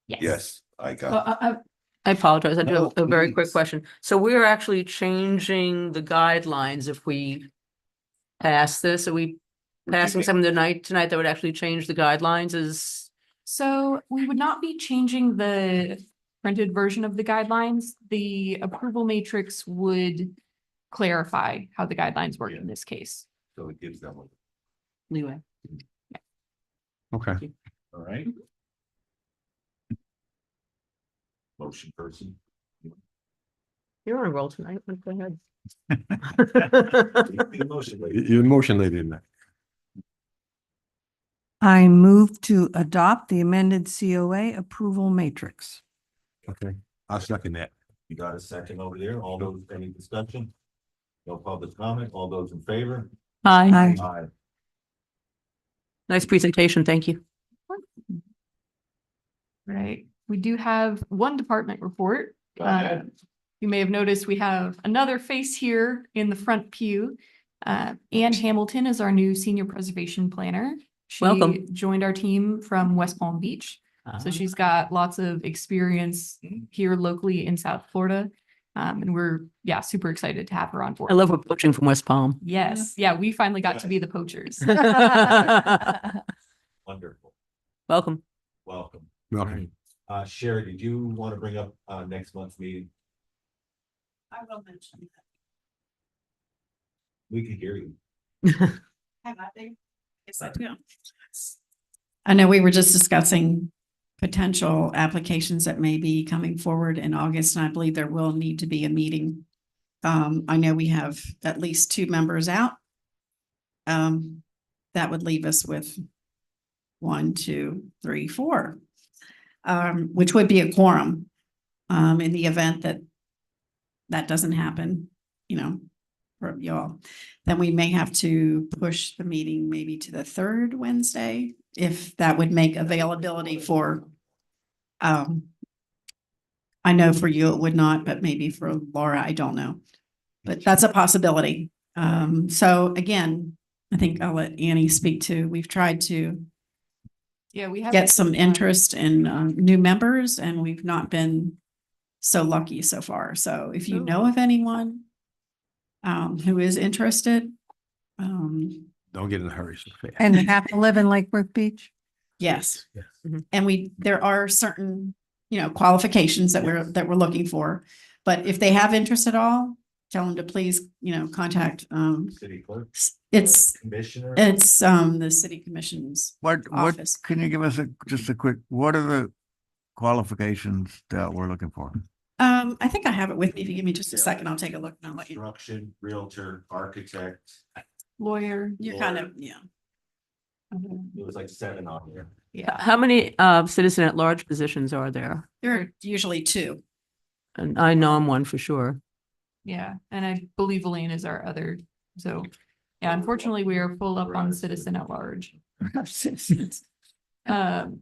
Yes, I got, Well, I apologize. I do No, have a very quick please. question. So we're actually changing the guidelines if we pass this. Are we passing something tonight that would actually change the guidelines is? So we would not be changing the printed version of the guidelines. The approval matrix would clarify how the guidelines work in this case. so it gives them, Leeway. Okay. all right? Motion person. You're on a roll tonight. Go ahead. The motion, lady. Your motion lady in that. I move to adopt the amended COA approval matrix. Okay, I'll second that. You got a second over there? All those, any discussion? No public comment? All those in favor? Hi, Aye. nice presentation. Thank you. Right. We do have one department report. Go ahead. You may have noticed we have another face here in the front pew. Ann Hamilton is our new senior preservation planner. She Welcome. joined our team from West Palm Beach. So she's got lots of experience here locally in South Florida. And we're, super excited to have her on board. I love we're poaching from West Palm. Yes, yeah, we finally got to be the poachers. Wonderful. Welcome. Welcome. Welcome. Sherry, did you want to bring up, next month's meeting? I will mention that. We can hear you. Yes, I do. I know we were just discussing potential applications that may be coming forward in August, and I believe there will need to be a meeting. I know we have at least 2 members out. That would leave us with 1, 2, 3, 4, which would be a quorum. In the event that that doesn't happen, for y'all, then we may have to push the meeting maybe to the 3rd Wednesday, if that would make availability for, I know for you it would not, but maybe for Laura, I don't know. But that's a possibility. So again, I think I'll let Annie speak to, we've tried to Yeah, we have. get some interest in new members, and we've not been so lucky so far. So if you know of anyone who is interested, Don't get in a hurry. so fast. And have to live in Lake Worth Beach? yes. Yes. And there are certain, qualifications that we're looking for. But if they have interest at all, tell them to please, contact, City clerk, it's commissioner. the city commission's What, office. can you give us just a quick, what are the qualifications that we're looking for? I think I have it with me. If you give me just a second, I'll take a look and I'll let you. Construction, realtor, architect. Lawyer. You're kind of, yeah. It was like 7 on there. Yeah. How many citizen at large positions are there? There are usually 2. And I know I'm one for sure. Yeah, and I believe Elaine is our other, so, yeah, unfortunately, we are full up on citizen at large.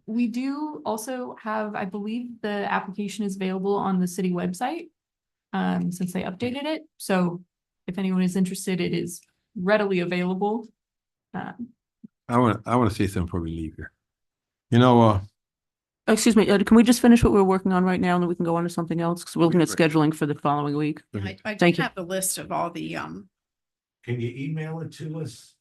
We do also have, I believe the application is available on the city website. Since they updated it, so if anyone is interested, it is readily available. I want to say something before we leave here. You know, Excuse me, can we just finish what we're working on right now and then we can go on to something else? Because we're looking at scheduling for the following week. I do Thank you. have the list of all the, Can you email it to us?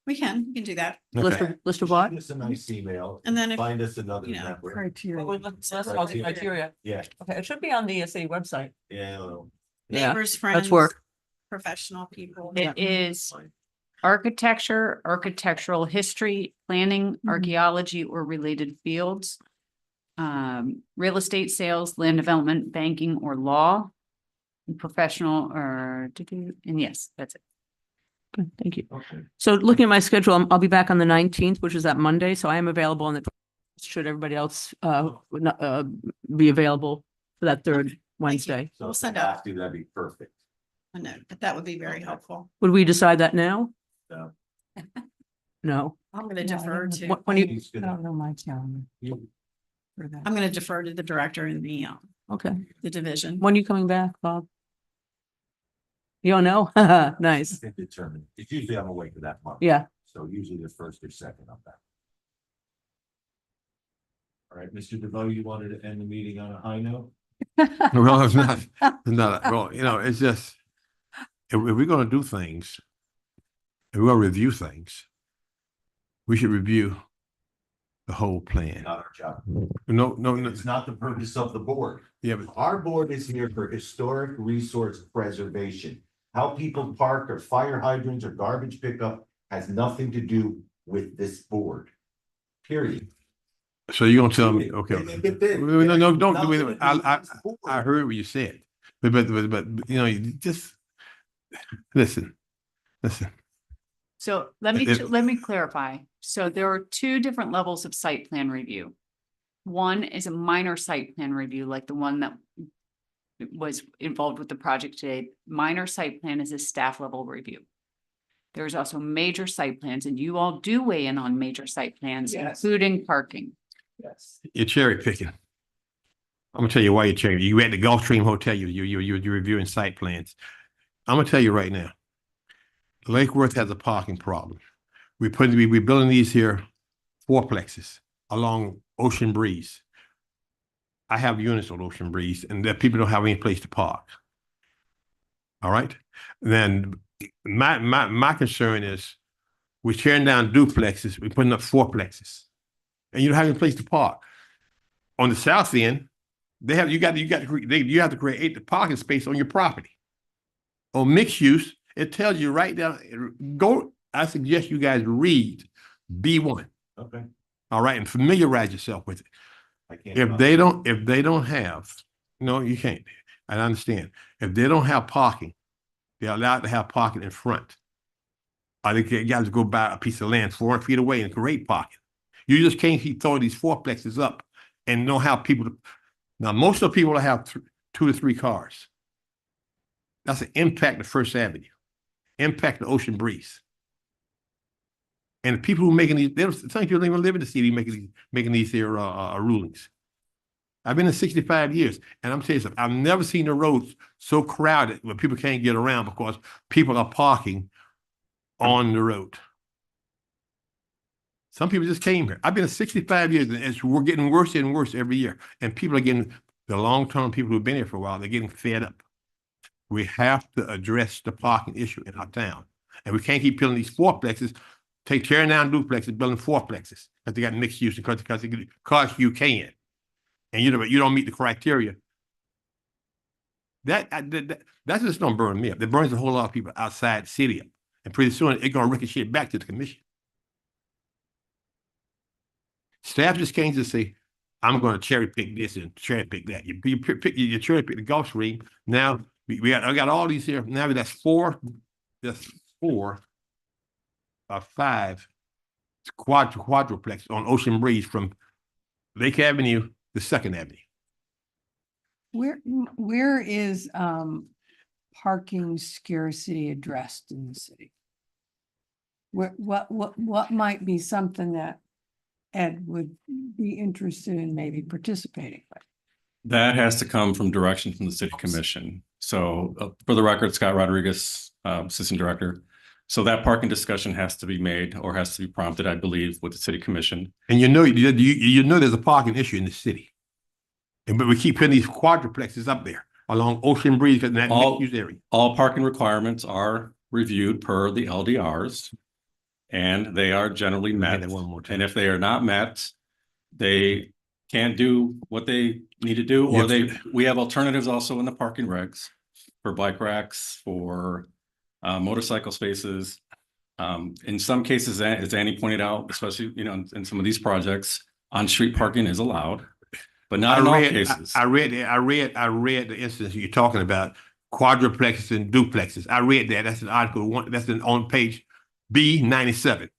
we can do that. List of what? Shoot us a nice email. And then if, Find us another you know, member. Criteria. criteria. Yeah, Okay, it should be on the city website. yeah. Well, Yeah, neighbors, friends, work. professional people. It is architecture, architectural history, planning, archaeology, or related fields. Real estate sales, land development, banking, or law. And professional or, and yes, that's it. Okay, thank you. Okay. So looking at my schedule, I'll be back on the 19th, which is that Monday, so I am available on the, should everybody else be available for that 3rd Wednesday. So We'll if send you out- have to, that'd be perfect. I know, but that would be very helpful. Would we decide that now? So No. I'm going to defer to, When you, he's I gonna- don't know my calendar you- for that. I'm going to defer to the director in okay, the division. when are you coming back, Bob? You don't know? Nice. can determine. It's usually I'm away for that month. Yeah. So usually the 1st or 2nd I'm back. All right, Mr. DeVoe, you wanted to end the meeting on a high note? well, it's not, well, it's just, if we're going to do things, if we're going to review things, we should review the whole plan. Not our job. No, It's not the purpose of the board. yeah, but Our board is here for historic resource preservation. How people park or fire hydrants or garbage pickup has nothing to do with this board. Period. so you're going to tell me, okay. No, don't do Nothing to it. do with this board. I heard what you said, but you just listen. So let me clarify. So there are two different levels of site plan review. One is a minor site plan review, like the one that was involved with the project today. Minor site plan is a staff level review. There's also major site plans, and you all do weigh in on major site plans, Yes. including parking. Yes. You're cherry picking. I'm gonna tell you why you're cherry. You at the Gulfstream Hotel, you're reviewing site plans. I'm gonna tell you right now. Lake Worth has a parking problem. We're building these here fourplexes along Ocean Breeze. I have units on Ocean Breeze, and that people don't have any place to park. All right. Then my concern is we're tearing down duplexes, we're putting up fourplexes, and you don't have any place to park. On the south end, you have to create the parking space on your property. On mixed use, it tells you right down. I suggest you guys read B1. Okay. All right, and familiarize yourself with it. I can't. If they don't have, no, you can't. I understand. If they don't have parking, they're allowed to have parking in front. Or they got to go buy a piece of land 400 feet away and create parking. You just can't keep throwing these fourplexes up and know how people. Now, most of the people have 2 to 3 cars. That's an impact to First Avenue, impact to Ocean Breeze. And the people who are making these, some people don't even live in the city making these here rulings. I've been in 65 years, and I'm telling you something, I've never seen the roads so crowded where people can't get around because people are parking on the road. Some people just came here. I've been in 65 years, and we're getting worse and worse every year. And people are getting, the long-term people who've been here for a while, they're getting fed up. We have to address the parking issue in our town. And we can't keep building these fourplexes, tearing down duplexes, building fourplexes, because they got mixed use, because you can. And you don't meet the criteria. That just don't burn me up. It burns a whole lot of people outside the city up. And pretty soon it's gonna ricochet back to the commission. Staff just can't just say, I'm gonna cherry pick this and cherry pick that. You cherry pick the Gulfstream. Now I got all these here. Now that's 4 or 5 quadruplex on Ocean Breeze from Lake Avenue to 2nd Avenue. Where is parking scarcity addressed in the city? What might be something that Ed would be interested in maybe participating with? That has to come from direction from the city commission. So for the record, Scott Rodriguez, assistant director. So that parking discussion has to be made or has to be prompted, I believe, with the city commission. And you know there's a parking issue in the city. But we keep putting these quadruplexes up there along Ocean Breeze in that mixed-use area. All parking requirements are reviewed per the LDRs, and they are generally met. And if they are not met, they can't do what they need to do, or we have alternatives also in the parking regs for bike racks, for motorcycle spaces. In some cases, as Annie pointed out, especially in some of these projects, on-street parking is allowed, but not in all cases. I read the instance you're talking about, quadruplexes and duplexes. I read that. That's an article 1. That's on page B97.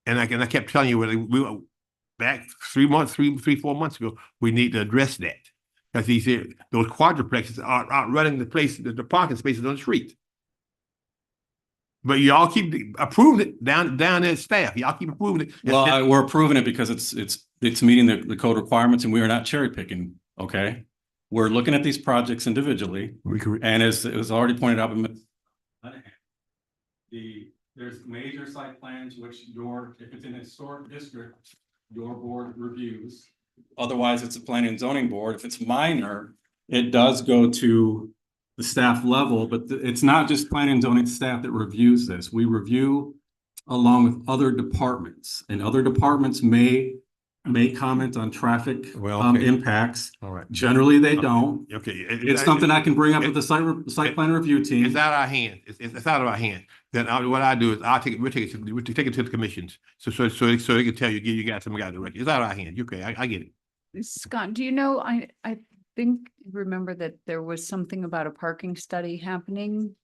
And I kept telling you we were back 4 months ago, we need to address that because those quadruplexes are outrunning the parking spaces on the street. But y'all keep approving it down there, staff. Y'all keep approving it. Well, we're approving it because it's meeting the code requirements, and we are not cherry picking. Okay, we're looking at these projects individually, and as it was already pointed out, there's major site plans which if it's in a historic district, your board reviews. Otherwise, it's a planning and zoning board. If it's minor, it does go to the staff level, but it's not just planning and zoning staff that reviews this. We review along with other departments, and other departments may comment on traffic impacts. All right. Generally, they don't. Okay. It's something I can bring up with the site plan review team. It's out of our hand. It's out of our hand. Then what I do is we'll take it to the commissions so they can tell you, give you guys some direction. It's out of our hand. Okay, I get it. Scott, do you know, I think, remember that there was something about a parking study happening?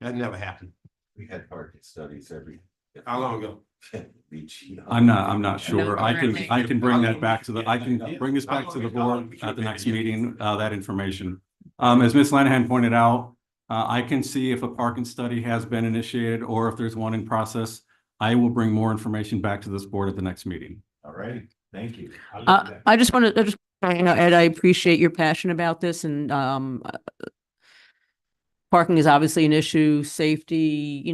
That never happened. We had parking studies every. How long ago? Each year. I'm not sure. I currently. can bring that back to I can bring this back to the board at the next meeting, that information. As Ms. Lanahan pointed out, I can see if a parking study has been initiated or if there's one in process. I will bring more information back to this board at the next meeting. All right, thank you. I just want to, Ed, I appreciate your passion about this and, parking is obviously an issue, safety,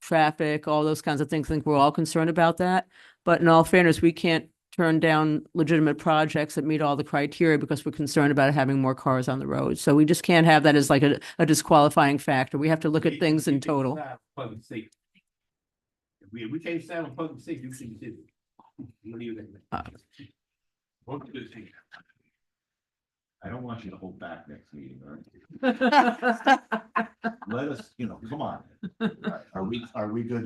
traffic, all those kinds of things. I think we're all concerned about that. But in all fairness, we can't turn down legitimate projects that meet all the criteria because we're concerned about having more cars on the road. So we just can't have that as like a disqualifying factor. We have to look at things in total. Public safety. We can't stand on public safety, you should do. What do you think? I don't want you to hold back next meeting, all right? Let us, come on. Are we good